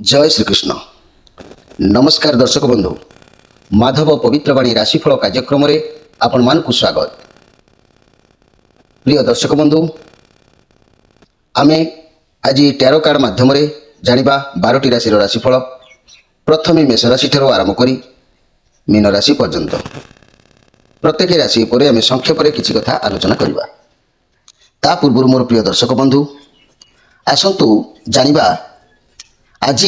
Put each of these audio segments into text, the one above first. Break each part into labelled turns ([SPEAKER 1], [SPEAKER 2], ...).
[SPEAKER 1] जय श्रीकृष्ण। नमस्कार दर्शक बंधु, माधव पवित्रवाणी राशिफल कार्यक्रम रे आपण मानकु स्वागत। प्रिय दर्शक बंधु, आमे आज टैरो कार्ड माध्यम जानिबा 12टी राशि राशिफल। प्रथमे मेष राशि ठारो आरंभ करी मीन राशि पर्यंत प्रत्येक राशि पर आमे संक्षेप रे किछि कथा आलोचना करिबा। ता पूर्व मोर प्रिय दर्शक बंधु, आसंतु जानिबा आज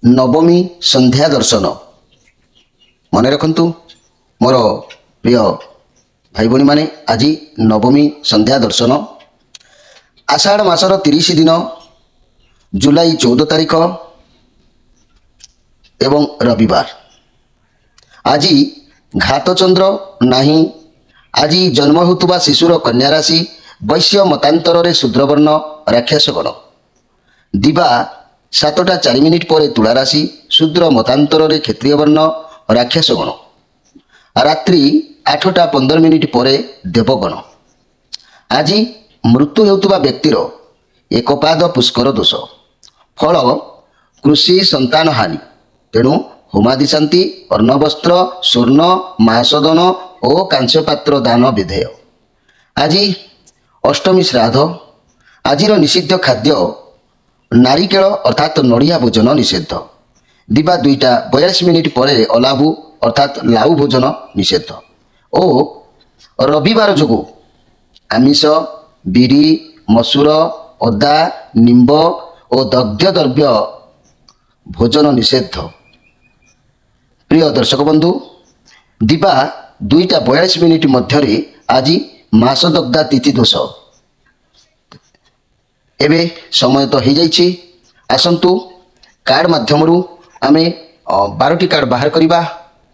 [SPEAKER 1] नवमी संध्या दर्शन। मन रखंतु मोर प्रिय भाई भणी माने, आज नवमी संध्या दर्शन आषाढ़ मासर 30 दिन जुलाई 14 तारिख एवं रविवार। आज घातचंद्र नहीं। आज जन्म होता शिशुर कन्या राशि वैश्य मतांतर रे शूद्रवर्ण राक्षस गण। दिवा 7:04 पर तुला राशि शूद्र मतांतर रे क्षत्रिय वर्ण राक्षस गण। रात्रि 8:15 पर देवगण। आज मृत्यु होता व्यक्तिर एकपाद पुष्कर दोष। फल कृषि संतान हानि। तेणु होमादि शांति अर्णवस्त्र स्वर्ण महासदन और कांस्यपात्र दान विधेय। आज अष्टमी श्राद्ध। आज निषिद्ध खाद्य नारिकेल अर्थात नड़िया भोजन निषेध। दिवा 2:42 पर अलाभु अर्थात लाउ भोजन निषेध। और रविवार जो आमिष बिरी मसूर अदा निंब और दग्ध द्रव्य भोजन निषेध। प्रिय दर्शक बंधु, दिवा 2:42 मध्य आज मासदग्धा तिथि दोष। एबे समय तो हो जाइछि। आसंतु कार्ड माध्यम आमे 12टी कार्ड बाहर करिबा।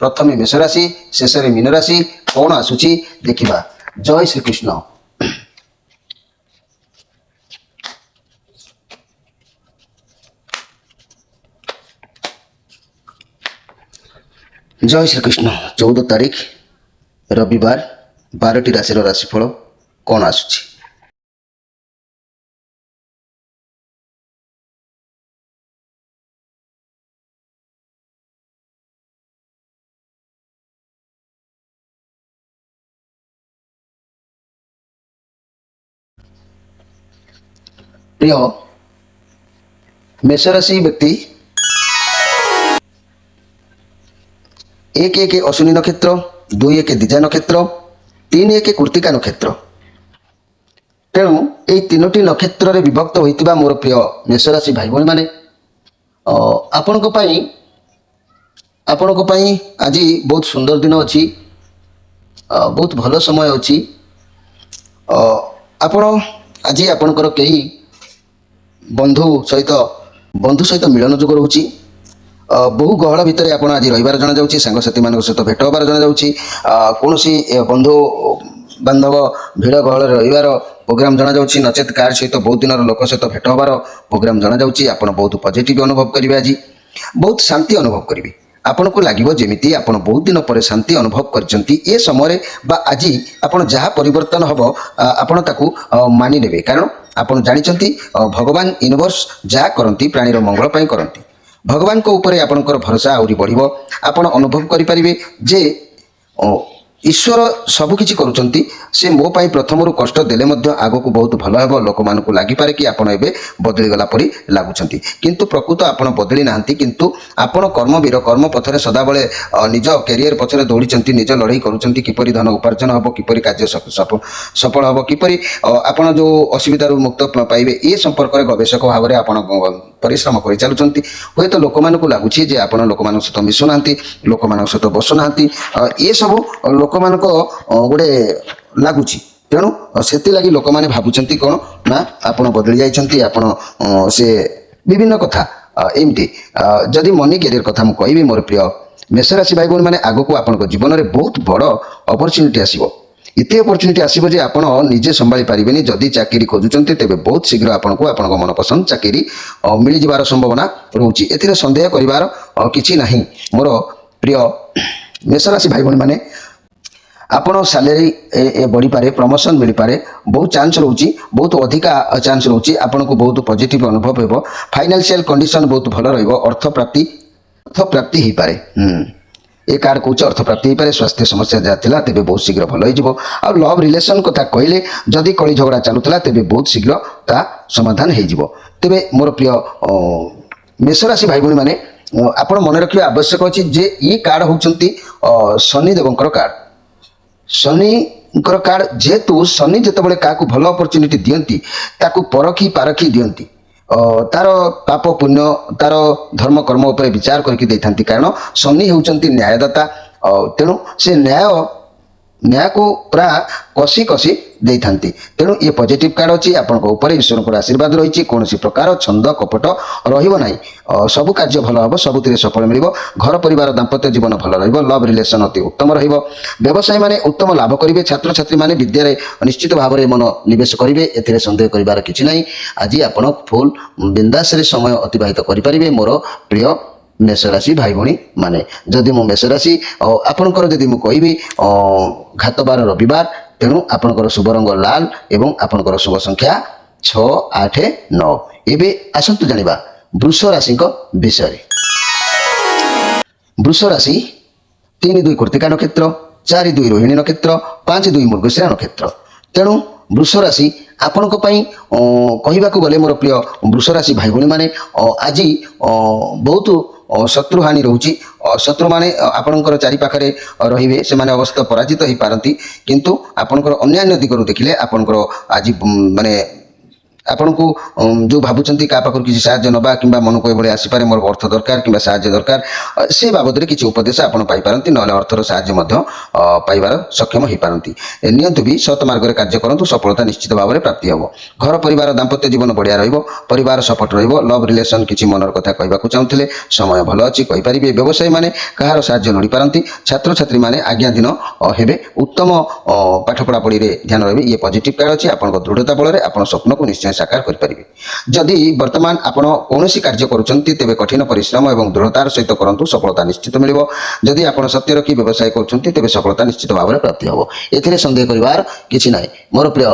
[SPEAKER 1] प्रथमे मेष राशि, शेष रे मीन राशि कौन आसुची देखिबा। जय श्री कृष्ण। जय श्री कृष्ण। 14 तारीख रविवार 12टी राशि राशिफल कौन आसुची। प्रिय मेष राशि व्यक्ति 1 अश्विनी नक्षत्र, 2 दिजा नक्षत्र, 3 कृत्तिका नक्षत्र। तेणु यही 3टी नक्षत्र रे विभक्त होइतिबा मोर प्रिय मेष राशि भाई भणी माने आपनको पाई आज बहुत सुंदर दिन अच्छी, बहुत भल समय अच्छी। आपण आज आपणकर कई बंधु सहित मिलन जोग रोचे। बहु गहल भितर आप आज रही जना जाऊँगी। सांगसाथी मान सहित भेट होबार जना जाऊँगी। कौन बंधु बांधव भिड़ गहल रहीबार प्रोग्राम जना जाऊँगी। नचेत कार सहित बहुत दिन लोक सहित भेट होबार प्रोग्राम जना जाऊँगी। आप बहुत पॉजिटिव अनुभव करेंगे। आज बहुत शांति अनुभव करेंगे। आपन को लगे जमी आप बहुत दिन पर शांति अनुभव कर समय बा आज आप जहाँ परिवर्तन हम आपण ताकू मानि नेबे। कारण आपण जानिचंती भगवान यूनिवर्स जहाँ करती प्राणीर मंगल पाई करती। भगवान को ऊपर आपणकर भरोसा आउरी बढ़िबो। आपण अनुभव करि परिबे जे ईश्वर सबकिछि करुचंती। से मो पाई प्रथमरु कष्ट देले मध्य आगो बहुत भल हेबो। लोक मानकु लागि पारे कि आपण एबे बदली गला परी लागुचंती, किंतु प्रकृत आपण बदली नाहंती। किंतु आपण कर्मवीर कर्म पथरे सदाबले निज कैरियर पछरे दौड़ीचंती। निज लड़ाई करुचंती किपरि धन उपार्जन हबो, किपरि कार्य सफल हबो, किपरि आपण जो असुविधा मुक्त पाइबे ए संपर्क रे गवेषक भाव रे आपण परिश्रम करि चालुचंती। होय तो लोक मानकु लागुछि जे आपण लोक मान सहित मिसु नाहंती, लोक मान सहित बसु नाहंती। ए सब लोक मान गोटे लगुच। तेणु से लगी लोक मैंने भावुंट कौन ना आपड़ बदली जाइए। आपड़ से विभिन्न कथा एमती जदि मनी कैरियर कथा मुझे कहि मोर प्रिय मेष राशि भाई भूमि मैंने आगक आप जीवन में बहुत बड़ अपरच्युनिटी आसो। एत अपरच्युनिटी आसो जे आप निजे संभाली पारे। जदि चाकरी खोजुंट तेज बहुत शीघ्र आपको आप मनपसंद चाकरी मिल जावार संभावना रोचे। ए सन्देह करार कि ना। मोर प्रिय मेष राशि भाई भूमि मैंने ଆପଣ ସାଲେରୀ बढ़ी पारे प्रमोशन मिल पारे बहुत चांस रोची बहुत अधिका चांस रोची आपको बहुत पॉजिटिव अनुभव हो फाइनेंशियल कंडीशन बहुत भल अर्थ प्राप्ति हो पारे ए कार्ड कौच अर्थ प्राप्ति हो पारे स्वास्थ्य समस्या जहाँ था तेज बहुत शीघ्र भल हो लव रिलेशन कथा कहले जदि कली झगड़ा चलूला तेज बहुत शीघ्र ता समाधान हो तेरे मोर प्रिय मेषराशि भाई भाई मैंने आपण मन रखा आवश्यक अच्छी जे ये कार्ड होती शनिदेवंकर कार्ड शनिଙ୍କର कार्ड जेहेतु शनि जितेबाला क्या भल अपरच्युनिटी दियंती ताकू परखी पारखी दियंती तार पाप पुण्य तार धर्म कर्म उपर विचार करके देथांती कारण शनि होउचंती न्यायदाता तेणु से न्याय को पूरा कषि कषि देथांती तेणु ये पॉजिटिव कार्ड अच्छी आपण ईश्वर आशीर्वाद रही कौन प्रकार छंद कपट रही सबु कार्य भल हम सबुति सफल मिल घर परिवार दाम्पत्य जीवन भल लव रिलेशन अति उत्तम व्यवसायी मैंने उत्तम लाभ करेंगे छात्र छात्री मैंने विद्यार निश्चित भाव में मन निवेश करेंगे ए सन्देह कर कि ना आज आप फुल बिंदास समय अतिबाहित करेंगे मोर प्रिय मेषराशि भाई भाई माने जदि मो मेषराशि आपणकर जदि मु कहबी घातबार रविवार तेणु आपणकर शुभ रंग लाल एवं आपणकर शुभ संख्या 689 एबे आसंतु जानिबा वृष राशि विषय वृष राशि 3-2 कृत्तिका नक्षत्र 4-2 रोहिणी नक्षत्र 5-2 मृगशिरा नक्षत्र तेणु वृष राशि आपण कहवाक गले मोर प्रिय वृष राशि भाई भाई मैंने आज बहुत शत्रु हानि रोची शत्रु माने आपणकर चारिपाखे रे से अवस्था पराजित हो पारती किंतु आपणकर अन्यान्य दिगरू देखिले आपणकर आज माने आपण को जो भावुंट क्या पाखर किसी साहाय्य नवा कि मन को ये आसपे मोर अर्थ दरकार कि साहाय्य दरकार से बाबद में किसी उपदेश आपड़ पाइपारती ना अर्थर साहाय्य पाइबार सक्षम हो पारती नियंतु भी सत मार्ग कार्य करूँ सफलता निश्चित भाव में प्राप्ति हम घर परिवार दाम्पत्य जीवन बढ़िया रहिवार सपोर्ट रव रिलेशन किसी मनर कथा कहवाक चाहूले समय भल अच्छी कहीपर व्यवसायी मैंने कहार साहाय्य लोड़ी पारती छात्र छात्री मैंने आज्ञा दिन हे उत्तम पाठ पढ़ापढ़ी ध्यान रही ये पॉजिटिव कार्ड अच्छी आप दृढ़ता बल आप स्वप्न को निश्चय साकार करेंगे जदि वर्तमान आपण कौन कार्य करुँच तेज कठिन परिश्रम और दृढ़तार सहित करूँ सफलता निश्चित मिल जदि आप सत्य रखी व्यवसाय करुँच तेज सफलता निश्चित भाव में प्राप्ति हम ए सन्देह करार कि ना मोर प्रिय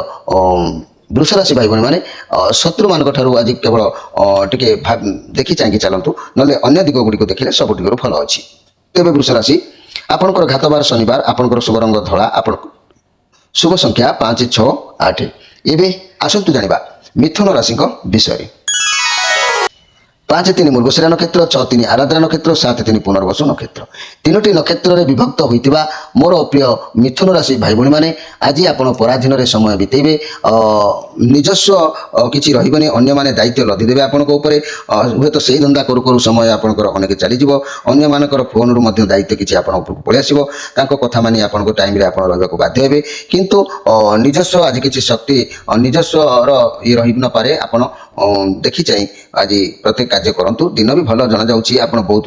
[SPEAKER 1] वृष राशि भाई भाई मैंने शत्रु मान आज केवल टे देखी चाहिए चलतु ना अन्य दिग गुड़िक देखिले सब दिगरू फल अच्छी तेज वृष राशि आपणकर घातबार शनिवार आपणकर शुभ रंग धला आप शुभ संख्या 5-6-8 एवं आसतु जानिबा मिथुन राशि विषय 5-3 मृगशिरा नक्षत्र 6-3 आराधना नक्षत्र 7-3 पुनर्वसु नक्षत्र तीनोटी नक्षत्र में विभक्त होता मोर प्रिय मिथुन राशि भाई भाई मैंने आज आप पराधीन समय बितेबे निजस्व किसी रही अन्य मैंने दायित्व लदिदेवे आपण हे तो से धंदा करू करू समय आपंकर अनेक चलीज अन्य मानकर फोन रू दायित्व किसी आप पलि आसो कथा मानी आप टाइम रे आप रहा बाध्य हे किंतु निजस्व आज किसी शक्ति निजस्व ये रही न पारे आपण देखी चाहिए आज प्रत्येक कार्य करूँ दिन भी भल जना जाऊँगी आप बहुत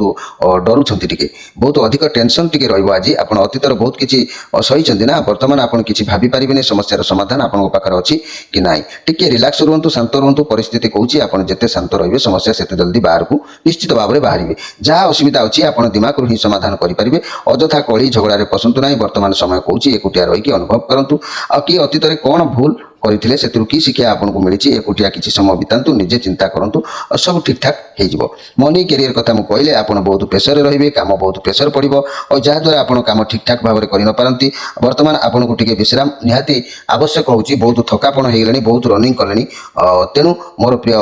[SPEAKER 1] डरुंट टे बहुत अधिक टेंशन टी रज आप अतीतर बहुत किसी सही ना बर्तमान आप किसी भाभी पारे समस्या समाधान आपको पाखे अच्छी कि ना टी रिलैक्स रुहतु शांत रुहतु परिस्थिति कौच आप जिते शांत रही समस्या से जल्दी बाहर को निश्चित भाव में बाहर जहाँ असुविधा अच्छी आप दिमाग रू ही समाधान करेंगे अଯଥା कली झगड़े पसंद ना बर्तमान समय कौच एकुटिया रही अनुभव करूँ कि अतीत कौन भूल करते से कि शिक्षा आपको मिली एकुटिया किसी समय बितातु निजे चिंता करूँ सब ठीक ठाक हो मनी कैरियर कथा मुझे कहले आप बहुत प्रेसर रे काम बहुत प्रेसर पड़ो और जहाद्वारा आप काम ठीक ठाक भाव में करती बर्तमान आपको टी विश्राम निहाती आवश्यक हो बहुत थकापण हो गले बहुत रनिंग कले तेणु मोर प्रिय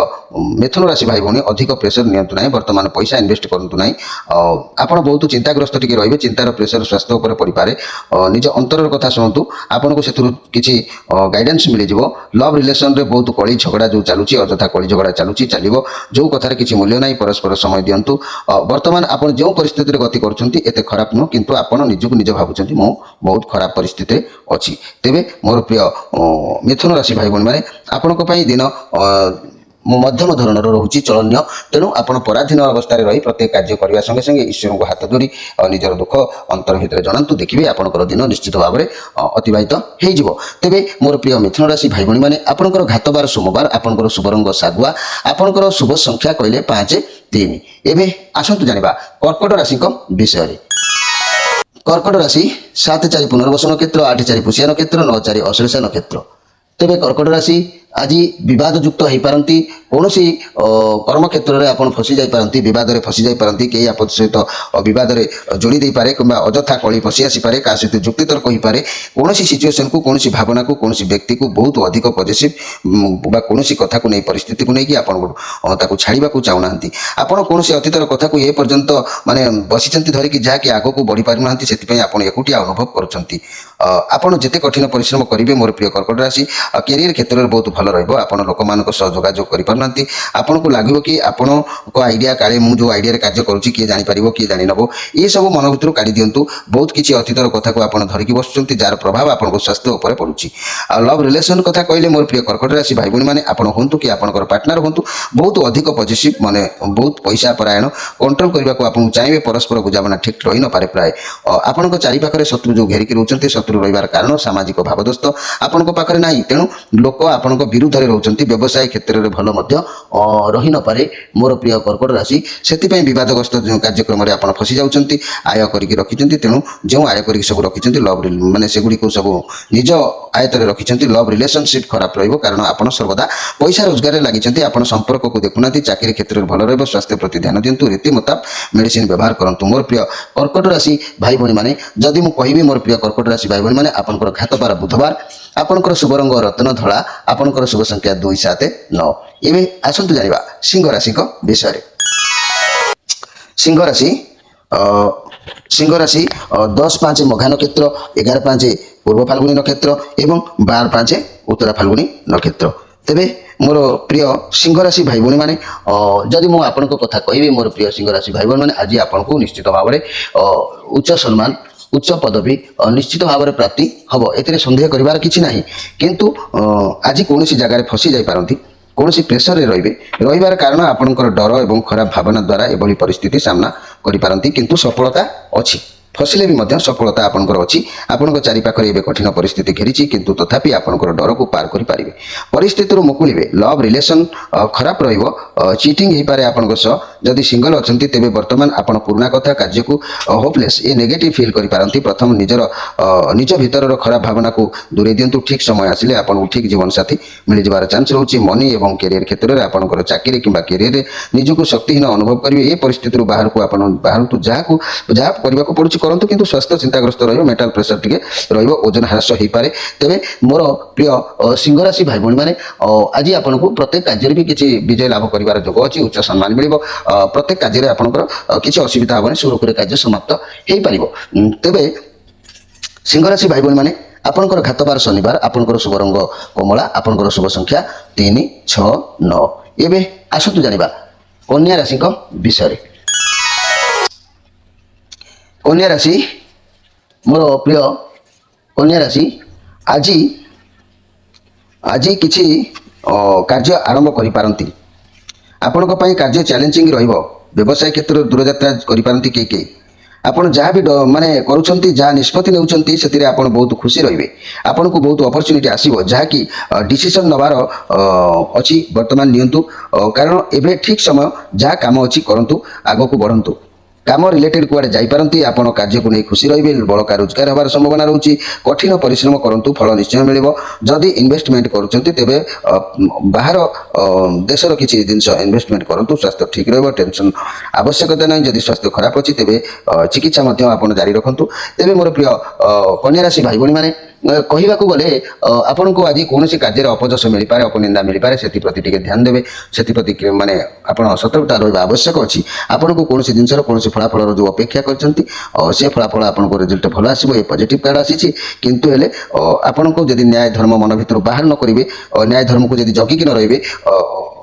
[SPEAKER 1] मिथुन राशि भाई भाई अधिक प्रेसर नियंतु ना बर्तमान पैसा इन्वेस्ट करूँ ना आप बहुत चिंताग्रस्त टी रही चिंतार प्रेसर स्वास्थ्य उपर पड़पे निज अंतर कथा शुणु आपको से किसी गाइडेंस मिल लव रिलेशन रे बहुत कली झगड़ा जो चलुची अଯଥା कली झगड़ा चलुची चलिबो जो कथार किसी मूल्य नहीं परस्पर समय दिंतु वर्तमान आप जो परिस्थिति गति करते खराब नुह किंतु आप निजक निज भावुं मु बहुत खराब परिस्थिति अच्छी तेरे मोर प्रिय मिथुन राशि भाई भाई मैंने आपण दिन मध्यम धरणर रोचे चलनीय तेणु आप पराधीन अवस्था रही प्रत्येक कार्य करने संगे संगे ईश्वर को हाथ धरी निजर दुख अंतर भितर जनातु देखिए आपंकर दिन निश्चित भाव में अतिबाहित हो तेरे मोर प्रिय मिथुन राशि भाई भाई मैंने आपंकर घातबार सोमवार आपंकर शुभ रंग सागुआ आपंकर शुभ संख्या कहले 5-3 एवं आसतु जानिबा कर्कट राशि विषय কর্কট রাশি 7 4 পুনর্বসু নক্ষত্র 8 4 পুষিয়া নক্ষত্র 9 4 অশ্লেষা নক্ষত্র। তেবে কর্কট রাশি আজ বিবাদযুক্ত হয়েপারতি কৌশি কর্মক্ষেত্রে আপনার ফসি যাইপারতি বিবাদরে ফসি যাইপারতি কে আপনার সহিত বিবাদরে যোড়ি দেইপারে কিংবা অযথা কলি ফসি আসিপারে কাହା সহিত যুক্তিতর্ক হইপারে কৌশি সিচুয়েসন কু কৌশি ভাবনা কু কৌশি ব্যক্তি কু বহুত অধিক পজিটিভ বা কৌশি কথা কু নেই পরিস্থিতি কু নেইকি আপনার তাকে ছাড়িবাকু চাহুনাহান্তি ଆପଣ କୌଣସି ଅତୀତର କଥାକୁ ଏ ପର୍ଯ୍ୟନ୍ତ ମାନେ ବସିଛନ୍ତି ଧରିକି ଯାହାକି ଆଗକୁ ବଢ଼ି ପାରୁନାହାନ୍ତି ସେଥିପାଇଁ ଆପଣ ଏକୁଟିଆ ଅନୁଭବ କରୁଛନ୍ତି ଆପଣ ଯେତେ କଠିନ ପରିଶ୍ରମ କରିବେ ମୋର ପ୍ରିୟ କର୍କଟ ରାଶି କ୍ୟାରିୟର କ୍ଷେତ୍ରରେ ବହୁତ ଭଲ ରହିବ ଆପଣ ଲୋକମାନଙ୍କ ସହ ଯୋଗାଯୋଗ କରିପାରୁନାହାନ୍ତି ଆପଣଙ୍କୁ ଲାଗିବ କି ଆପଣଙ୍କ ଆଇଡ଼ିଆ କାଳେ ମୁଁ ଯେଉଁ ଆଇଡ଼ିଆରେ କାର୍ଯ୍ୟ କରୁଛି କିଏ ଜାଣିପାରିବ କିଏ ଜାଣିନେବ ଏସବୁ ମନ ଭିତରୁ କାଢ଼ି ଦିଅନ୍ତୁ ବହୁତ କିଛି ଅତୀତର କଥାକୁ ଆପଣ ଧରିକି ବସୁଛନ୍ତି ଯାହାର ପ୍ରଭାବ ଆପଣଙ୍କ ସ୍ୱାସ୍ଥ୍ୟ ଉପରେ ପଡ଼ୁଛି ଆଉ ଲଭ୍ ରିଲେସନ୍ କଥା କହିଲେ ମୋର ପ୍ରିୟ କର୍କଟ ରାଶି ଭାଇ ଭଉଣୀମାନେ ଆପଣ ହୁଅନ୍ତୁ କି ଆପଣଙ୍କର ପାର୍ଟନର ହୁଅନ୍ତୁ ବହୁତ ଅଧିକ ପଜିଟିଭ ମାନେ ବହୁତ ପଇସା ପରାୟଣ କଣ୍ଟ୍ରୋଲ କରିବାକୁ ଆପଣଙ୍କୁ ଚାହିଁବେ ପରସ୍ପର ବୁଝାମଣା ଠିକ୍ ରହିନପାରେ ପ୍ରାୟ ଆପଣଙ୍କ ଚାରିପାଖରେ ଶତ୍ରୁ ଯେଉଁ ଘେରିକି ରହୁଛନ୍ତି ଶତ୍ରୁ ରହିବାର କାରଣ ସାମାଜିକ ଭାବଦୋସ୍ତ ଆପଣଙ୍କ ପାଖରେ ନାହିଁ ତେଣୁ ଲୋକ ଆପଣଙ୍କ ବିରୁଦ୍ଧରେ ରହୁଛନ୍ତି ବ୍ୟବସାୟ କ୍ଷେତ୍ରରେ ଭଲ ମଧ୍ୟ ରହିନପାରେ ମୋର ପ୍ରିୟ କର୍କଟ ରାଶି ସେଥିପାଇଁ ବିବାଦଗ୍ରସ୍ତ ଯେଉଁ କାର୍ଯ୍ୟକ୍ରମରେ ଆପଣ ଫସି ଯାଉଛନ୍ତି ଆୟ କରିକି ରଖିଛନ୍ତି ତେଣୁ ଯେଉଁ ଆୟ କରିକି ସବୁ ରଖିଛନ୍ତି ଲଭ୍ ମାନେ ସେଗୁଡ଼ିକୁ ସବୁ ନିଜ ଆୟତରେ ରଖିଛନ୍ତି ଲଭ୍ ରିଲେସନସିପ୍ ଖରାପ ରହିବ କାରଣ ଆପଣ ସର୍ବଦା ପଇସା ରୋଜଗାରରେ ଲାଗିଛନ୍ତି ଆପଣ ସମ୍ପର୍କକୁ ଦେଖୁନାହାନ୍ତି ଚାକିରି କ୍ଷେତ୍ରରେ ଭଲ ରହିବ ସ୍ୱାସ୍ଥ୍ୟ ପ୍ରତି ଧ୍ୟାନ ଦିଅନ୍ତୁ ରୀତି ମୁତାବକ ମେଡିସିନ ବ୍ୟବହାର କରନ୍ତୁ ମୋର ପ୍ରିୟ କର୍କଟ ରାଶି ଭାଇ ଭଉଣୀମାନେ ଯଦି ମୁଁ କହିବି ମୋର ପ୍ରିୟ କର୍କଟ ରାଶି ଭାଇ ଭଉଣୀମାନେ ଆପଣଙ୍କର ଘାତବାର ବୁଧବାର ଆପଣଙ୍କର ଶୁଭ ରଙ୍ଗ ରତ୍ନ ଧଳା ଆପଣଙ୍କର ଶୁଭ ସଂଖ୍ୟା 279 ଏବେ ଆସନ୍ତୁ ଜାଣିବା ସିଂହ ରାଶିଙ୍କ ବିଷୟରେ ସିଂହ ରାଶି 10 5 ମଘା ନକ୍ଷତ୍ର 11 5 ପୂର୍ବ ଫାଲ୍ଗୁନୀ ନକ୍ଷତ୍ର ଏବଂ 12 5 ଉତ୍ତରା ଫାଲ୍ଗୁନୀ ନକ୍ଷତ୍ର ତେବେ ମୋର ପ୍ରିୟ ସିଂହ ରାଶି ଭାଇ ଭଉଣୀମାନେ ଯଦି ମୁଁ ଆପଣଙ୍କ କଥା କହିବି ମୋର ପ୍ରିୟ ସିଂହ ରାଶି ଭାଇ ଭଉଣୀମାନେ ଆଜି ଆପଣଙ୍କୁ ନିଶ୍ଚିତ ଭାବରେ ଉଚ୍ଚ ସମ୍ମାନ ଉଚ୍ଚ ପଦବୀ ନିଶ୍ଚିତ ଭାବରେ ପ୍ରାପ୍ତି ହେବ ଏଥିରେ ସନ୍ଦେହ କରିବାର କିଛି ନାହିଁ କିନ୍ତୁ ଆଜି କୌଣସି ଜାଗାରେ ଫସି ଯାଇପାରନ୍ତି କୌଣସି ପ୍ରେସରରେ ରହିବାର କାରଣ ଆପଣଙ୍କର ଡର ଏବଂ ଖରାପ ଭାବନା ଦ୍ୱାରା ଏଭଳି ପରିସ୍ଥିତି ସାମ୍ନା କରିପାରନ୍ତି କିନ୍ତୁ ସଫଳତା ଅଛି ଫସିଲେ ବି ମଧ୍ୟ ସଫଳତା ଆପଣଙ୍କର ଅଛି ଆପଣଙ୍କ ଚାରିପାଖରେ ଏବେ କଠିନ ପରିସ୍ଥିତି ଘେରିଛି କିନ୍ତୁ ତଥାପି ଆପଣଙ୍କର ଡରକୁ ପାର କରିପାରିବେ ପରିସ୍ଥିତିରୁ ମୁକୁଳିବେ ଲଭ୍ ରିଲେସନ୍ ଖରାପ ରହିବ ଚିଟିଂ ହେଇପାରେ ଆପଣଙ୍କ ସହ ଯଦି ସିଙ୍ଗଲ ଅଛନ୍ତି ତେବେ ବର୍ତ୍ତମାନ ଆପଣ ପୁରୁଣା କଥା କାର୍ଯ୍ୟକୁ ହୋପଲେସ୍ ଏ ନେଗେଟିଭ୍ ଫିଲ୍ କରିପାରନ୍ତି ପ୍ରଥମ ନିଜ ଭିତରର ଖରାପ ଭାବନାକୁ ଦୂରେଇ ଦିଅନ୍ତୁ ଠିକ୍ ସମୟ ଆସିଲେ ଆପଣଙ୍କୁ ଠିକ୍ ଜୀବନସାଥୀ ମିଳିଯିବାର ଚାନ୍ସ ରହୁଛି ମନି ଏବଂ କ୍ୟାରିୟର କ୍ଷେତ୍ରରେ ଆପଣଙ୍କର ଚାକିରି କିମ୍ବା କ୍ୟାରିୟରରେ ନିଜକୁ ଶକ୍ତିହୀନ ଅନୁଭବ କରିବେ ଏ ପରିସ୍ଥିତିରୁ ବାହାରନ୍ତୁ ଯାହା କରିବାକୁ ପଡ଼ୁଛି କରନ୍ତୁ କିନ୍ତୁ ସ୍ୱାସ୍ଥ୍ୟ ଚିନ୍ତାଗ୍ରସ୍ତ ରହିବ ମେଣ୍ଟାଲ ପ୍ରେସର ଟିକେ ରହିବ ଓଜନ ହ୍ରାସ ହେଇପାରେ ତେବେ ମୋର ପ୍ରିୟ ସିଂହ ରାଶି ଭାଇ ଭଉଣୀମାନେ ଆଜି ଆପଣଙ୍କୁ ପ୍ରତ୍ୟେକ କାର୍ଯ୍ୟରେ ବି କିଛି ବିଜୟ ଲାଭ କରିବାର ଯୋଗ ଅଛି ଉଚ୍ଚ ସମ୍ମାନ ମିଳିବ ପ୍ରତ୍ୟେକ କାର୍ଯ୍ୟରେ ଆପଣଙ୍କର କିଛି ଅସୁବିଧା ହେବନି ସୁରୁଖୁରୁରେ କାର୍ଯ୍ୟ ସମାପ୍ତ ହେଇପାରିବ ତେବେ ସିଂହ ରାଶି ଭାଇ ଭଉଣୀମାନେ ଆପଣଙ୍କର ଘାତବାର ଶନିବାର ଆପଣଙ୍କର ଶୁଭ ରଙ୍ଗ କମଳା ଆପଣଙ୍କର ଶୁଭ ସଂଖ୍ୟା 3 6 9 ଏବେ ଆସନ୍ତୁ ଜାଣିବା କନ୍ୟା ରାଶିଙ୍କ ବିଷୟରେ କନ୍ୟା ରାଶି ମୋର ପ୍ରିୟ କନ୍ୟା ରାଶି ଆଜି କିଛି କାର୍ଯ୍ୟ ଆରମ୍ଭ କରିପାରନ୍ତି ଆପଣଙ୍କ ପାଇଁ କାର୍ଯ୍ୟ ଚ୍ୟାଲେଞ୍ଜିଂ ରହିବ ବ୍ୟବସାୟ କ୍ଷେତ୍ରରେ ଦୂରଯାତ୍ରା କରିପାରନ୍ତି କେହି ଆପଣ ଯାହା ବି ମାନେ କରୁଛନ୍ତି ଯାହା ନିଷ୍ପତ୍ତି ନେଉଛନ୍ତି ସେଥିରେ ଆପଣ ବହୁତ ଖୁସି ରହିବେ ଆପଣଙ୍କୁ ବହୁତ ଅପରଚ୍ୟୁନିଟି ଆସିବ ଯାହାକି ଡିସିସନ୍ ନେବାର ଅଛି ବର୍ତ୍ତମାନ ନିଅନ୍ତୁ କାରଣ ଏବେ ଠିକ୍ ସମୟ ଯାହା କାମ ଅଛି କରନ୍ତୁ ଆଗକୁ ବଢ଼ନ୍ତୁ କାମ ରିଲେଟେଡ୍ କୁଆଡ଼େ ଯାଇପାରନ୍ତି ଆପଣ କାର୍ଯ୍ୟକୁ ନେଇ ଖୁସି ରହିବେ ବଳକା ରୋଜଗାର ହେବାର ସମ୍ଭାବନା ରହୁଛି କଠିନ ପରିଶ୍ରମ କରନ୍ତୁ ଫଳ ନିଶ୍ଚୟ ମିଳିବ ଯଦି ଇନଭେଷ୍ଟମେଣ୍ଟ କରୁଛନ୍ତି ତେବେ ବାହାର ଦେଶର କିଛି ଜିନିଷ ଇନଭେଷ୍ଟମେଣ୍ଟ କରନ୍ତୁ ସ୍ୱାସ୍ଥ୍ୟ ଠିକ୍ ରହିବ ଟେନସନ୍ ଆବଶ୍ୟକତା ନାହିଁ ଯଦି ସ୍ୱାସ୍ଥ୍ୟ ଖରାପ ଅଛି ତେବେ ଚିକିତ୍ସା ମଧ୍ୟ ଆପଣ ଜାରି ରଖନ୍ତୁ ତେବେ ମୋର ପ୍ରିୟ କନ୍ୟା ରାଶି ଭାଇ ଭଉଣୀମାନେ କହିବାକୁ ଗଲେ ଆପଣଙ୍କୁ ଆଜି କୌଣସି କାର୍ଯ୍ୟରେ ଅପଯଶ ମିଳିପାରେ ଅପନିନ୍ଦା ମିଳିପାରେ ସେଥିପ୍ରତି ଟିକେ ଧ୍ୟାନ ଦେବେ ସେଥିପ୍ରତି ମାନେ ଆପଣ ସତର୍କତା ରହିବା ଆବଶ୍ୟକ ଅଛି ଆପଣଙ୍କୁ କୌଣସି ଜିନିଷର କୌଣସି ଫଳାଫଳର ଯେଉଁ ଅପେକ୍ଷା କରିଛନ୍ତି ସେ ଫଳାଫଳ ଆପଣଙ୍କ ରେଜଲ୍ଟ ଭଲ ଆସିବ ଏ ପଜିଟିଭ୍ କାର୍ଡ଼ ଆସିଛି କିନ୍ତୁ ହେଲେ ଆପଣଙ୍କୁ ଯଦି ନ୍ୟାୟ ଧର୍ମ ମନ ଭିତରୁ ବାହାର ନ କରିବେ ନ୍ୟାୟ ଧର୍ମକୁ ଯଦି ଜଗିକି ନ ରହିବେ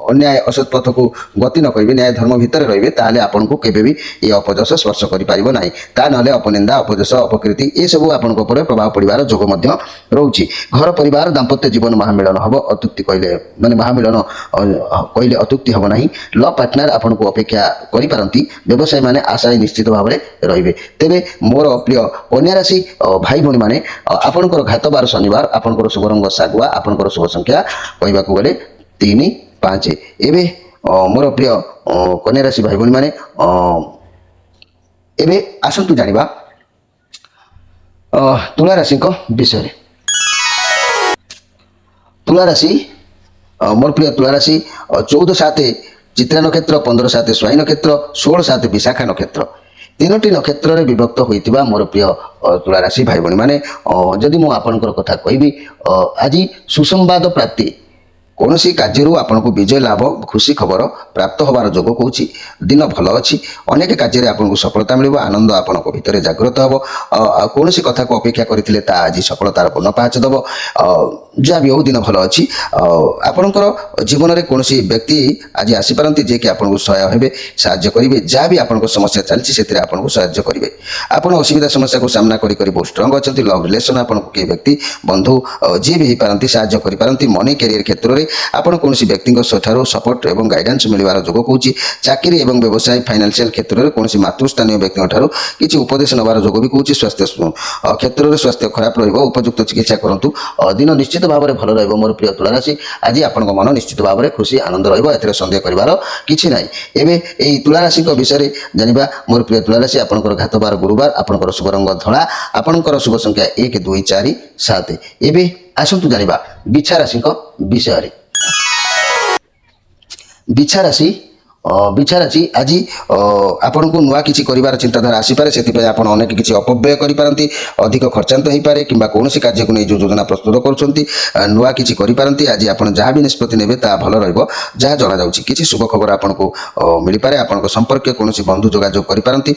[SPEAKER 1] ଅନ୍ୟାୟ ଅସତ୍ ପଥକୁ ଗତି ନ କରିବେ ନ୍ୟାୟ ଧର୍ମ ଭିତରେ ରହିବେ ତାହେଲେ ଆପଣଙ୍କୁ କେବେ ବି ଏ ଅପଯଶ ସ୍ପର୍ଶ କରିପାରିବ ନାହିଁ ତା ନହେଲେ ଅପନିନ୍ଦା ଅପଯଶ ଅପକୀର୍ତ୍ତି ଏସବୁ ଆପଣଙ୍କ ଉପରେ ପ୍ରଭାବ ପଡ଼ିବାର ଯୋଗ ମଧ୍ୟ ରହୁଛି ଘର ପରିବାର ଦାମ୍ପତ୍ୟ ଜୀବନ ମହାମିଳନ ହେବ ଅତ୍ୟୁକ୍ତି କହିଲେ ମାନେ ମହାମିଳନ କହିଲେ ଅତ୍ୟୁକ୍ତି ହେବ ନାହିଁ ଲଭ୍ ପାର୍ଟନର ଆପଣଙ୍କୁ ଅପେକ୍ଷା କରିପାରନ୍ତି ବ୍ୟବସାୟୀ ମାନେ ଆଶାୟୀ ନିଶ୍ଚିତ ଭାବରେ ରହିବେ ତେବେ ମୋର ପ୍ରିୟ କନ୍ୟା ରାଶି ଭାଇ ଭଉଣୀମାନେ ଆପଣଙ୍କର ଘାତବାର ଶନିବାର ଆପଣଙ୍କର ଶୁଭ ରଙ୍ଗ ଶାଗୁଆ ଆପଣଙ୍କର ଶୁଭ ସଂଖ୍ୟା କହିବାକୁ ଗଲେ 3 5 ଏବେ ମୋର ପ୍ରିୟ କନ୍ୟା ରାଶି ଭାଇ ଭଉଣୀମାନେ ଏବେ ଆସନ୍ତୁ ଜାଣିବା ତୁଳା ରାଶିଙ୍କ ବିଷୟରେ। ତୁଳା ରାଶି ମୋର ପ୍ରିୟ ତୁଳା ରାଶି 14/7 ଚିତ୍ରା ନକ୍ଷତ୍ର, 15/7 ସ୍ୱାଇଁ ନକ୍ଷତ୍ର, 16/7 ବିଶାଖା ନକ୍ଷତ୍ର, ତିନୋଟି ନକ୍ଷତ୍ରରେ ବିଭକ୍ତ ହୋଇଥିବା ମୋର ପ୍ରିୟ ତୁଳା ରାଶି ଭାଇ ଭଉଣୀମାନେ, ଯଦି ମୁଁ ଆପଣଙ୍କର କଥା କହିବି, ଆଜି ସୁସମ୍ବାଦ ପ୍ରାପ୍ତି, କୌଣସି କାର୍ଯ୍ୟରୁ ଆପଣଙ୍କୁ ବିଜୟ ଲାଭ, ଖୁସି ଖବର ପ୍ରାପ୍ତ ହେବାର ଯୋଗ କହୁଛି। ଦିନ ଭଲ ଅଛି, ଅନେକ କାର୍ଯ୍ୟରେ ଆପଣଙ୍କୁ ସଫଳତା ମିଳିବ, ଆନନ୍ଦ ଆପଣଙ୍କ ଭିତରେ ଜାଗ୍ରତ ହେବ। କୌଣସି କଥାକୁ ଅପେକ୍ଷା କରିଥିଲେ ତାହା ଆଜି ସଫଳତାର ପୂର୍ଣ୍ଣ ପାହାଚ ଦେବ। ଯାହା ବି ହେଉ ଦିନ ଭଲ ଅଛି। ଆପଣଙ୍କର ଜୀବନରେ କୌଣସି ବ୍ୟକ୍ତି ଆଜି ଆସିପାରନ୍ତି ଯିଏକି ଆପଣଙ୍କୁ ସହାୟ ହେବେ, ସାହାଯ୍ୟ କରିବେ। ଯାହା ବି ଆପଣଙ୍କ ସମସ୍ୟା ଚାଲିଛି ସେଥିରେ ଆପଣଙ୍କୁ ସାହାଯ୍ୟ କରିବେ। ଆପଣ ଅସୁବିଧା ସମସ୍ୟାକୁ ସାମ୍ନା କରି ବହୁତ ଷ୍ଟ୍ରଙ୍ଗ ଅଛନ୍ତି। ଲଭ୍ ରିଲେସନ୍ ଆପଣଙ୍କୁ କିଏ ବ୍ୟକ୍ତି, ବନ୍ଧୁ ଯିଏ ବି ହେଇପାରନ୍ତି ସାହାଯ୍ୟ କରିପାରନ୍ତି। ମନି କ୍ୟାରିୟର କ୍ଷେତ୍ରରେ ଆପଣ କୌଣସି ବ୍ୟକ୍ତିଙ୍କ ଠାରୁ ସପୋର୍ଟ ଏବଂ ଗାଇଡାନ୍ସ ମିଳିବାର ଯୋଗ କହୁଛି। ଚାକିରି ଏବଂ ବ୍ୟବସାୟ ଫାଇନାନ୍ସିଆଲ କ୍ଷେତ୍ରରେ କୌଣସି ମାତୃସ୍ଥାନୀୟ ବ୍ୟକ୍ତିଙ୍କ ଠାରୁ କିଛି ଉପଦେଶ ନେବାର ଯୋଗ ବି କହୁଛି। ସ୍ୱାସ୍ଥ୍ୟ କ୍ଷେତ୍ରରେ ସ୍ୱାସ୍ଥ୍ୟ ଖରାପ ରହିବ, ଉପଯୁକ୍ତ ଚିକିତ୍ସା କରନ୍ତୁ। ଦିନ ନିଶ୍ଚିତ ଭାବରେ ଭଲ ରହିବ ମୋର ପ୍ରିୟ ତୁଳା ରାଶି। ଆଜି ଆପଣଙ୍କ ମନ ନିଶ୍ଚିତ ଭାବରେ ଖୁସି ଆନନ୍ଦ ରହିବ, ଏଥିରେ ସନ୍ଦେହ କରିବାର କିଛି ନାହିଁ। ଏବେ ଏହି ତୁଳା ରାଶିଙ୍କ ବିଷୟରେ ଜାଣିବା ମୋର ପ୍ରିୟ ତୁଳା ରାଶି। ଆପଣଙ୍କର ଘାତବାର ଗୁରୁବାର, ଆପଣଙ୍କର ଶୁଭ ରଙ୍ଗ ଧଳା, ଆପଣଙ୍କର ଶୁଭ ସଂଖ୍ୟା 1, 2, 4, 7। ଏବେ ଆସନ୍ତୁ ଜାଣିବା ବିଛା ରାଶିଙ୍କ ବିଷୟରେ। ବିଛା ରାଶି ଆଜି ଆପଣଙ୍କୁ ନୂଆ କିଛି କରିବାର ଚିନ୍ତାଧାରା ଆସିପାରେ, ସେଥିପାଇଁ ଆପଣ ଅନେକ କିଛି ଅପବ୍ୟୟ କରିପାରନ୍ତି, ଅଧିକ ଖର୍ଚ୍ଚାନ୍ତ ହୋଇପାରେ, କିମ୍ବା କୌଣସି କାର୍ଯ୍ୟକୁ ନେଇ ଯେଉଁ ଯୋଜନା ପ୍ରସ୍ତୁତ କରୁଛନ୍ତି ନୂଆ କିଛି କରିପାରନ୍ତି। ଆଜି ଆପଣ ଯାହା ବି ନିଷ୍ପତ୍ତି ନେବେ ତାହା ଭଲ ରହିବ ଯାହା ଜଣାଯାଉଛି। କିଛି ଶୁଭ ଖବର ଆପଣଙ୍କୁ ମିଳିପାରେ। ଆପଣଙ୍କ ସମ୍ପର୍କୀୟ କୌଣସି ବନ୍ଧୁ ଯୋଗାଯୋଗ କରିପାରନ୍ତି।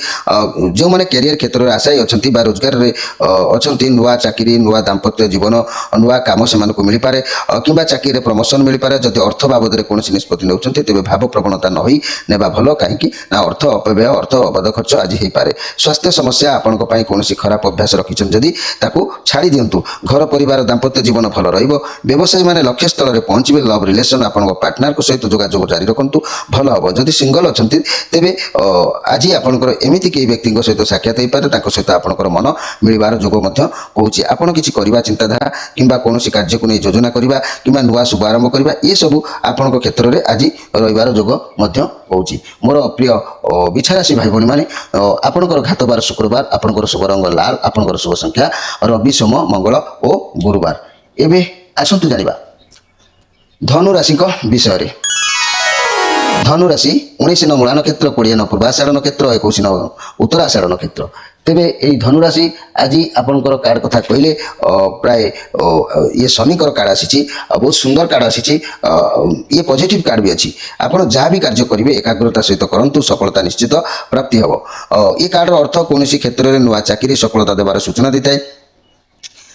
[SPEAKER 1] ଯେଉଁମାନେ କ୍ୟାରିୟର କ୍ଷେତ୍ରରେ ଆଶାୟୀ ଅଛନ୍ତି ବା ରୋଜଗାରରେ ଅଛନ୍ତି, ନୂଆ ଚାକିରି, ନୂଆ ଦାମ୍ପତ୍ୟ ଜୀବନ, ନୂଆ କାମ ସେମାନଙ୍କୁ ମିଳିପାରେ, କିମ୍ବା ଚାକିରିରେ ପ୍ରମୋସନ ମିଳିପାରେ। ଯଦି ଅର୍ଥ ବାବଦରେ କୌଣସି ନିଷ୍ପତ୍ତି ନେଉଛନ୍ତି ତେବେ ଭାବ ପ୍ରବଣତା ନ ହୋଇ ନେବା ଭଲ, କାହିଁକି ନା ଅର୍ଥ ଅପବ୍ୟୟ, ଅର୍ଥ ଅବାଧ ଖର୍ଚ୍ଚ ଆଜି ହେଇପାରେ। ସ୍ୱାସ୍ଥ୍ୟ ସମସ୍ୟା, ଆପଣଙ୍କ ପାଇଁ କୌଣସି ଖରାପ ଅଭ୍ୟାସ ରଖିଛନ୍ତି ଯଦି ତାକୁ ଛାଡ଼ି ଦିଅନ୍ତୁ। ଘର ପରିବାର ଦାମ୍ପତ୍ୟ ଜୀବନ ଭଲ ରହିବ। ବ୍ୟବସାୟୀମାନେ ଲକ୍ଷ୍ୟସ୍ଥଳରେ ପହଞ୍ଚିବେ। ଲଭ୍ ରିଲେସନ୍, ଆପଣଙ୍କ ପାର୍ଟନରଙ୍କ ସହିତ ଯୋଗାଯୋଗ ଜାରି ରଖନ୍ତୁ, ଭଲ ହେବ। ଯଦି ସିଙ୍ଗଲ ଅଛନ୍ତି ତେବେ ଆଜି ଆପଣଙ୍କର ଏମିତି କେହି ବ୍ୟକ୍ତିଙ୍କ ସହିତ ସାକ୍ଷାତ ହେଇପାରେ, ତାଙ୍କ ସହିତ ଆପଣଙ୍କର ମନ ମିଳିବାର ଯୋଗ ମଧ୍ୟ କହୁଛି। ଆପଣ କିଛି କରିବା ଚିନ୍ତାଧାରା କିମ୍ବା କୌଣସି କାର୍ଯ୍ୟକୁ ନେଇ ଯୋଜନା କରିବା କିମ୍ବା ନୂଆ ଶୁଭ ଆରମ୍ଭ କରିବା, ଏସବୁ ଆପଣଙ୍କ କ୍ଷେତ୍ରରେ ଆଜି ରହିବାର ଯୋଗ ମଧ୍ୟ କହୁଛି। ମୋର ପ୍ରିୟ ବିଛା ରାଶି ଭାଇ ଭଉଣୀମାନେ, ଆପଣଙ୍କର ଘାତବାର ଶୁକ୍ରବାର, ଆପଣଙ୍କର ଶୁଭ ରଙ୍ଗ ଲାଲ, ଆପଣଙ୍କର ଶୁଭ ସଂଖ୍ୟା ରବି, ସୋମ, ମଙ୍ଗଳ ଓ ଗୁରୁବାର। ଏବେ ଆସନ୍ତୁ ଜାଣିବା ଧନୁ ରାଶିଙ୍କ ବିଷୟରେ। ଧନୁ ରାଶି 19 ନଂ ମୂଳା ନକ୍ଷତ୍ର, 20 ନଂ ପୂର୍ବାଷାଢ଼ ନକ୍ଷତ୍ର, 21 ନଂ ଉତ୍ତରାଷାଢ଼ ନକ୍ଷତ୍ର। ତେବେ ଏହି ଧନୁରାଶି ଆଜି ଆପଣଙ୍କର କାର୍ଡ଼ କଥା କହିଲେ ପ୍ରାୟ ଇଏ ଶନିଙ୍କର କାର୍ଡ଼ ଆସିଛି, ବହୁତ ସୁନ୍ଦର କାର୍ଡ଼ ଆସିଛି। ଇଏ ପଜିଟିଭ୍ କାର୍ଡ଼ ବି ଅଛି। ଆପଣ ଯାହା ବି କାର୍ଯ୍ୟ କରିବେ ଏକାଗ୍ରତା ସହିତ କରନ୍ତୁ, ସଫଳତା ନିଶ୍ଚିତ ପ୍ରାପ୍ତି ହେବ। ଏ କାର୍ଡ଼ର ଅର୍ଥ କୌଣସି କ୍ଷେତ୍ରରେ ନୂଆ ଚାକିରି ସଫଳତା ଦେବାର ସୂଚନା ଦେଇଥାଏ,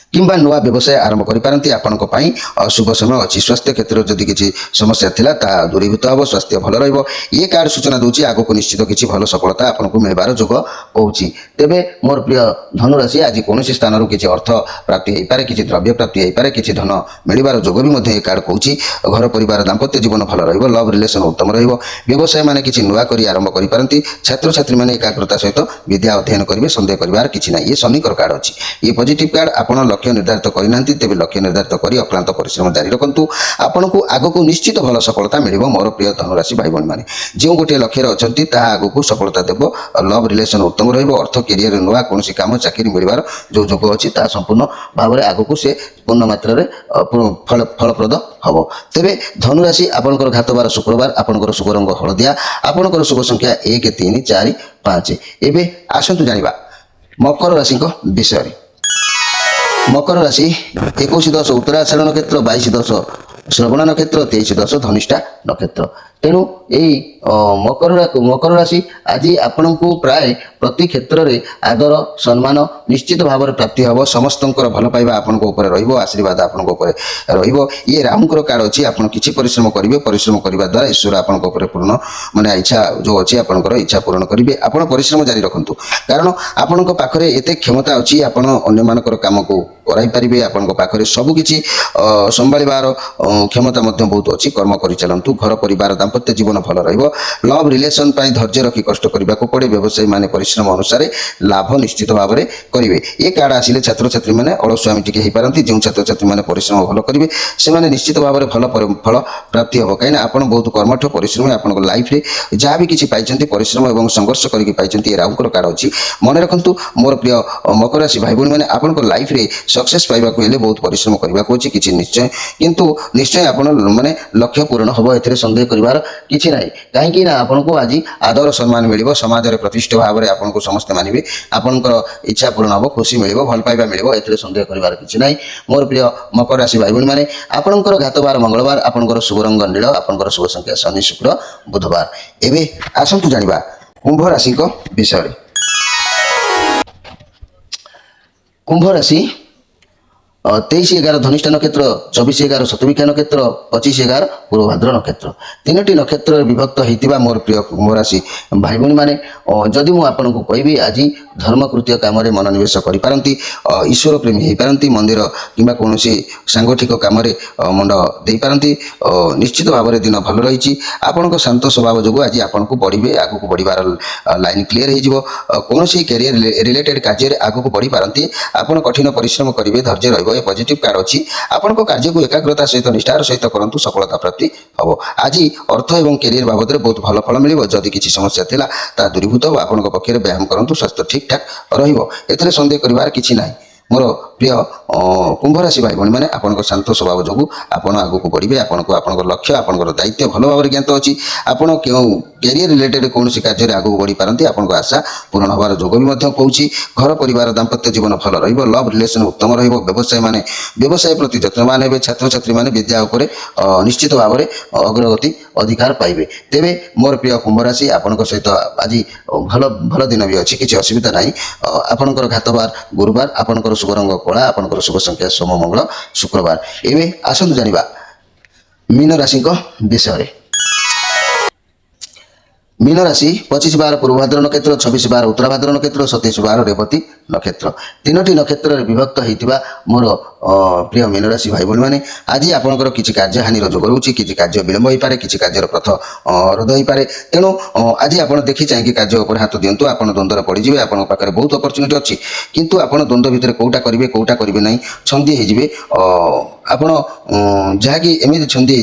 [SPEAKER 1] କିମ୍ବା ନୂଆ ବ୍ୟବସାୟ ଆରମ୍ଭ କରିପାରନ୍ତି। ଆପଣଙ୍କ ପାଇଁ ଶୁଭ ସମୟ ଅଛି। ସ୍ୱାସ୍ଥ୍ୟ କ୍ଷେତ୍ରରେ ଯଦି କିଛି ସମସ୍ୟା ଥିଲା ତାହା ଦୂରୀଭୂତ ହେବ, ସ୍ୱାସ୍ଥ୍ୟ ଭଲ ରହିବ। ଏ କାର୍ଡ଼ ସୂଚନା ଦେଉଛି ଆଗକୁ ନିଶ୍ଚିତ କିଛି ଭଲ ସଫଳତା ଆପଣଙ୍କୁ ମିଳିବାର ଯୋଗ କହୁଛି। ତେବେ ମୋର ପ୍ରିୟ ଧନୁରାଶି, ଆଜି କୌଣସି ସ୍ଥାନରୁ କିଛି ଅର୍ଥ ପ୍ରାପ୍ତି ହୋଇପାରେ, କିଛି ଦ୍ରବ୍ୟ ପ୍ରାପ୍ତି ହୋଇପାରେ, କିଛି ଧନ ମିଳିବାର ଯୋଗ ବି ମଧ୍ୟ ଏ କାର୍ଡ଼ କହୁଛି। ଘର ପରିବାର ଦାମ୍ପତ୍ୟ ଜୀବନ ଭଲ ରହିବ, ଲଭ୍ ରିଲେସନ୍ ଉତ୍ତମ ରହିବ। ବ୍ୟବସାୟୀମାନେ କିଛି ନୂଆ କରି ଆରମ୍ଭ କରିପାରନ୍ତି। ଛାତ୍ରଛାତ୍ରୀମାନେ ଏକାଗ୍ରତା ସହିତ ବିଦ୍ୟା ଅଧ୍ୟୟନ କରିବେ, ସନ୍ଦେହ କରିବାର କିଛି ନାହିଁ। ଏ ଶନିଙ୍କର କାର୍ଡ଼ ଅଛି, ଏ ପଜିଟିଭ୍ କାର୍ଡ଼। ଆପଣ ଲକ୍ଷ୍ୟ ନିର୍ଦ୍ଧାରିତ କରିନାହାନ୍ତି ତେବେ ଲକ୍ଷ୍ୟ ନିର୍ଦ୍ଧାରିତ କରି ଅକ୍ଳାନ୍ତ ପରିଶ୍ରମ ଜାରି ରଖନ୍ତୁ। ଆପଣଙ୍କୁ ଆଗକୁ ନିଶ୍ଚିତ ଭଲ ସଫଳତା ମିଳିବ ମୋର ପ୍ରିୟ ଧନୁରାଶି ଭାଇ ଭଉଣୀମାନେ। ଯେଉଁ ଗୋଟିଏ ଲକ୍ଷ୍ୟରେ ଅଛନ୍ତି ତାହା ଆଗକୁ ସଫଳତା ଦେବ। ଲଭ୍ ରିଲେସନ୍ ଉତ୍ତମ ରହିବ। ଅର୍ଥ କ୍ୟାରିୟର, ନୂଆ କୌଣସି କାମ ଚାକିରି ମିଳିବାର ଯେଉଁ ଯୋଗ ଅଛି ତାହା ସମ୍ପୂର୍ଣ୍ଣ ଭାବରେ ଆଗକୁ ସେ ପୂର୍ଣ୍ଣ ମାତ୍ରାରେ ଫଳପ୍ରଦ ହେବ। ତେବେ ଧନୁରାଶି, ଆପଣଙ୍କର ଘାତବାର ଶୁକ୍ରବାର, ଆପଣଙ୍କର ଶୁଭ ରଙ୍ଗ ହଳଦିଆ, ଆପଣଙ୍କର ଶୁଭ ସଂଖ୍ୟା 1, 3, 4, 5। ଏବେ ଆସନ୍ତୁ ଜାଣିବା ମକର ରାଶିଙ୍କ ବିଷୟରେ। ମକର ରାଶି 21-10 ଉତ୍ତରାଷାଢ଼ ନକ୍ଷତ୍ର, 22-10 ଶ୍ରବଣ ନକ୍ଷତ୍ର, 23-10 ଧନିଷ୍ଠା ନକ୍ଷତ୍ର। ତେଣୁ ଏହି ମକର ରାଶି ଆଜି ଆପଣଙ୍କୁ ପ୍ରାୟ ପ୍ରତି କ୍ଷେତ୍ରରେ ଆଦର ସମ୍ମାନ ନିଶ୍ଚିତ ଭାବରେ ପ୍ରାପ୍ତି ହେବ। ସମସ୍ତଙ୍କର ଭଲ ପାଇବା ଆପଣଙ୍କ ଉପରେ ରହିବ, ଆଶୀର୍ବାଦ ଆପଣଙ୍କ ଉପରେ ରହିବ। ଇଏ ରାହୁଙ୍କର କାର୍ଡ଼ ଅଛି। ଆପଣ କିଛି ପରିଶ୍ରମ କରିବେ, ପରିଶ୍ରମ କରିବା ଦ୍ୱାରା ଈଶ୍ୱର ଆପଣଙ୍କ ଉପରେ ପୂର୍ଣ୍ଣ ଇଚ୍ଛା ଯେଉଁ ଅଛି ଆପଣଙ୍କର ଇଚ୍ଛା ପୂରଣ କରିବେ। ଆପଣ ପରିଶ୍ରମ ଜାରି ରଖନ୍ତୁ, କାରଣ ଆପଣଙ୍କ ପାଖରେ ଏତେ କ୍ଷମତା ଅଛି, ଆପଣ ଅନ୍ୟମାନଙ୍କର କାମକୁ କରାଇ ପାରିବେ। ଆପଣଙ୍କ ପାଖରେ ସବୁକିଛି ସମ୍ଭାଳିବାର କ୍ଷମତା ମଧ୍ୟ ବହୁତ ଅଛି। କର୍ମ କରିଚାଲନ୍ତୁ। ଘର ପରିବାର ଦାମ୍ପତ୍ୟ ଜୀବନ ଭଲ ରହିବ। लव रिलेशन पाई धैर्य रखी कष्ट करने को पड़े व्यवसायी माने परिश्रम अनुसार लाभ निश्चित भाव में करेंगे ये कार्ड आसिले छात्र छात्री मैंने अलसुआमी टी हो पारती जो छात्र छात्री मैंने परिश्रम भल करेंगे से निश्चित भाव में भल फल प्राप्ति हम कहीं आप बहुत कर्मठ परिश्रम आप लाइफ में जहाँ भी किसी पाई परिश्रम और संघर्ष करके पाई राहुल कार्ड अच्छी मन रखु मोर प्रिय मकर राशि भाई भाई मैंने आप लाइफ में सक्सेस पाइबा बहुत परिश्रम करने को किसी निश्चय किंतु निश्चय आप माने लक्ष्य पूरण हम ए सन्देह कर किसी ना कहीं आपन को आज आदर सम्मान मिल समाज में प्रतिष्ठित भाव में आपको समस्ते मानवे आपंकर इच्छा पूरण हम खुशी मिल भल पाइबा मिल ए सन्देह कर किसी ना मोर प्रिय मकर राशि भाई भाई मैंने आपंकर घातबार मंगलवार आपंकर शुभ रंग नील आपंकर शुभ संख्या शनि शुक्र बुधवार एवं आसतु जाना कुंभ राशि विषय कुंभ राशि 23/11 धनिष्ठा नक्षत्र 24/11 शतभिक्षा नक्षत्र 25/11 पूर्वभाद्र नक्षत्र तीनोटी नक्षत्र विभक्त होता मोर प्रिय कुंभ राशि भाई भाई मैंने जदि मुझे आपको कहबी आज धर्मकृत्य काम मनोनिवेश करपारती ईश्वर प्रेमी हो पारती मंदिर कि कौन सांगठिक कम मुंड दे पारती निश्चित भाव में दिन भल रही आपण शांत स्वभाव जो आज आपको बढ़े आगक बढ़वार लाइन क्लीयर हो कौन कैरियर रिलेटेड कार्य आगक बढ़ी पारती आप कठिन परिश्रम करेंगे धैर्य रही पॉजिटिव कार्ड अच्छी आपण कार्य को एकाग्रता सहित निष्ठार सहित करूँ सफलता प्राप्ति हम आज अर्थ और कैरियर बाबद में बहुत भल फल मिल जदि किसी समस्या था दूरीभूत हो आपण पक्षे व्यायाम करूँ स्वास्थ्य ठीक ठाक रही सन्देह कर किसी ना मोर प्रिय कुंभ राशि भाई भाई मैंने आपन शांत स्वभाव जो आप आगक बढ़े आपन लक्ष्य आपन दायित्व भल भाव में ज्ञात अच्छी आपड़ क्यों कैरियर रिलेटेड कौन कार्य आगक बढ़ी पारती आपन आशा पूर्ण हबार जोग भी कहूँ घर परिवार दाम्पत्य जीवन भल लव रिलेशन उत्तम व्यवसायी माने व्यवसाय प्रति यत्नवान हे छात्र छात्री मैंने विद्या उपर निश्चित भाव में अग्रगति अधिकार पाइबे तेरे मोर प्रिय कुंभ राशि आपण सहित आज भल भल दिन भी अच्छी किसी असुविधा ना आपणकर घातबार गुरुवार आपणकर शुभ रंग कला आपणकर शुभ संख्या सोम मंगल शुक्रवार एवं आसतु जाना मीन राशि विषय मीन राशि 25/12 पूर्वभाद्र नक्षत्र 26/12 उत्तरभाद्र नक्षत्र 27/12 रेवती नक्षत्र तीनोटी नक्षत्र विभक्त होता मोर प्रिय मीन राशि भाई भाई मैंने आज आपंकर किसी कार्य हानि जोग रोचे किसी कार्य विलंब हो पाए किसी कार्य पथ रद्द हो पाए तेणु आज आप देखी चाहिए कार्य उपर हाथ दिंतु आप द्वंद्वर पड़े आप बहुत अपरच्युनिटी अच्छी किंतु आप द्वंद्व भितर कौटा करेंगे कौटा करेंगे ना छंदी होजे आपण जहाँकि एमती छंदी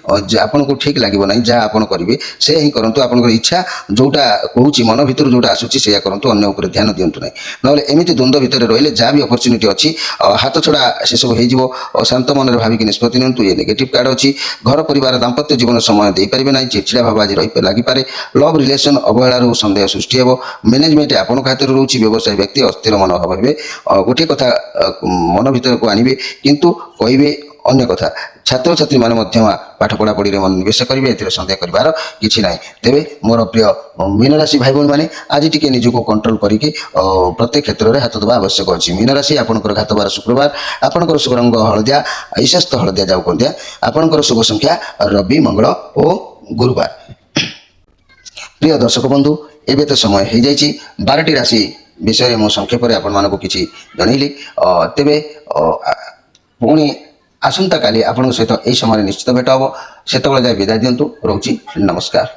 [SPEAKER 1] होजे आपन को ठीक लगे ना जहाँ आप करेंगे से ही करूँ आप इच्छा जोटा कहूँ मन भर जोटा आसूसी से करूँ अन्य उपर ध्यान दिंतु ना ना एमती द्वंद्व भितर रही जहाँ भी अपरच्युनिटी अच्छी हाथ छड़ा से सब हो शांत मन भाविक निष्पत्ति नियंतु ये नेगेटिव कार्ड अच्छी घर परिवार दाम्पत्य जीवन समय दे पारे ना चिड़चिड़ा भाव आज लगिपारे लव रिलेशन अवहेलार सन्देह सृष्टि हे मैनेजमेंट आपण खातिर रोचे व्यवसायी व्यक्ति अस्थिर मनोभाव हे गोटे कथा मन भर को आणवे किंतु कहे अन्य कथा छात्र छात्री मैंने पाठ पढ़ा पढ़ी निवेश करेंगे ए सन्देह कर किसी ना तेरे मोर प्रिय मीन राशि भाई भाई मैंने आज टी निजक कंट्रोल करके प्रत्येक क्षेत्र में हाथ देवा आवश्यक अच्छी मीन राशि आपंकर घातबार शुक्रवार आपंकर शुभ रंग हलदिया ईशास्त हलदिया जाऊ कहते आपंकर शुभ संख्या रवि मंगल और गुरुवार प्रिय दर्शक बंधु एवं तो समय हो जाइए 12टी राशि विषय मो संक्षेप में आपण किसी जनइली तेरे पुणी आसंता काली आपन सहित यही समय निश्चित भेट हम से विदाय दिंतु रोची नमस्कार।